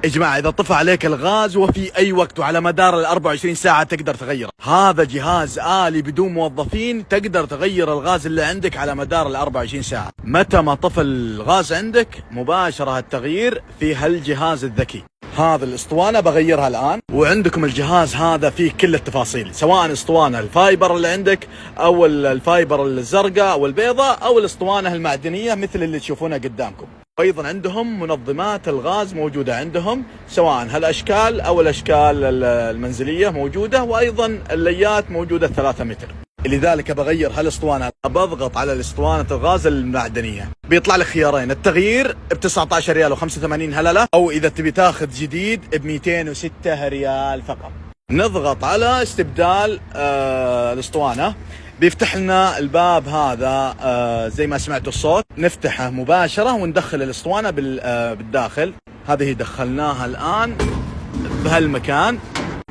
يا جماعة إذا طفى عليك الغاز وفي أي وقت وعلى مدار ال 24 ساعة تقدر تغيره. هذا جهاز آلي بدون موظفين، تقدر تغير الغاز اللي عندك على مدار ال 24 ساعة. متى ما طفى الغاز عندك مباشرة التغيير في هالجهاز الذكي. هذا الاسطوانة بغيرها الآن، وعندكم الجهاز هذا فيه كل التفاصيل، سواء اسطوانة الفايبر اللي عندك أو الفايبر الزرقاء أو البيضاء أو الاسطوانة المعدنية مثل اللي تشوفونها قدامكم. أيضا عندهم منظمات الغاز موجودة عندهم، سواء هالأشكال أو الأشكال المنزلية موجودة، وأيضا الليات موجودة 3 متر. لذلك بغير هالاسطوانة، بضغط على الاسطوانة الغاز المعدنية، بيطلع لك خيارين، التغيير ب 19 ريال و85 هللة، أو إذا تبي تاخذ جديد ب 206 ريال فقط. نضغط على استبدال الاسطوانة، بيفتح لنا الباب هذا زي ما سمعتوا الصوت، نفتحه مباشرة وندخل الاسطوانة بالداخل. هذه دخلناها الآن بهالمكان،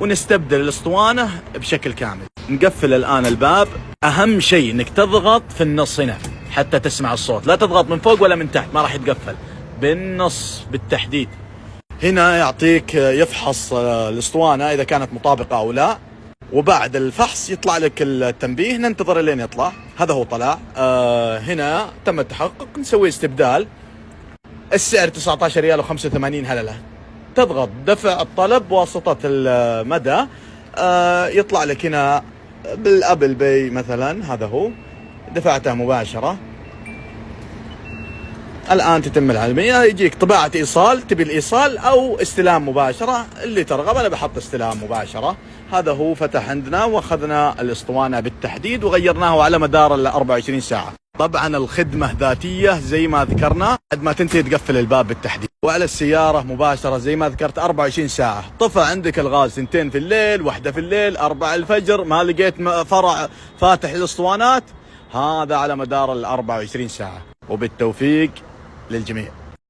ونستبدل الاسطوانة بشكل كامل. نقفل الآن الباب. أهم شيء إنك تضغط في النص هنا حتى تسمع الصوت، لا تضغط من فوق ولا من تحت، ما راح يتقفل، بالنص بالتحديد. هنا يعطيك يفحص الاسطوانة إذا كانت مطابقة أو لا، وبعد الفحص يطلع لك التنبيه، ننتظر لين يطلع. هذا هو طلع. هنا تم التحقق، نسوي استبدال. السعر 19 ريال و85 هللة. تضغط دفع الطلب بواسطة المدى، يطلع لك هنا بالابل باي مثلا، هذا هو، دفعته مباشرة. الآن تتم العملية، يجيك طباعة إيصال، تبي الإيصال أو استلام مباشرة، اللي ترغب. أنا بحط استلام مباشرة. هذا هو فتح عندنا وأخذنا الاسطوانة بالتحديد وغيرناه على مدار ال 24 ساعة. طبعا الخدمة ذاتية زي ما ذكرنا، بعد ما تنتهي تقفل الباب بالتحديد. وعلى السيارة مباشرة زي ما ذكرت 24 ساعة. طفى عندك الغاز 2 في الليل، 1 في الليل، 4 الفجر، ما لقيت فرع فاتح الاسطوانات، هذا على مدار ال 24 ساعة. وبالتوفيق للجميع.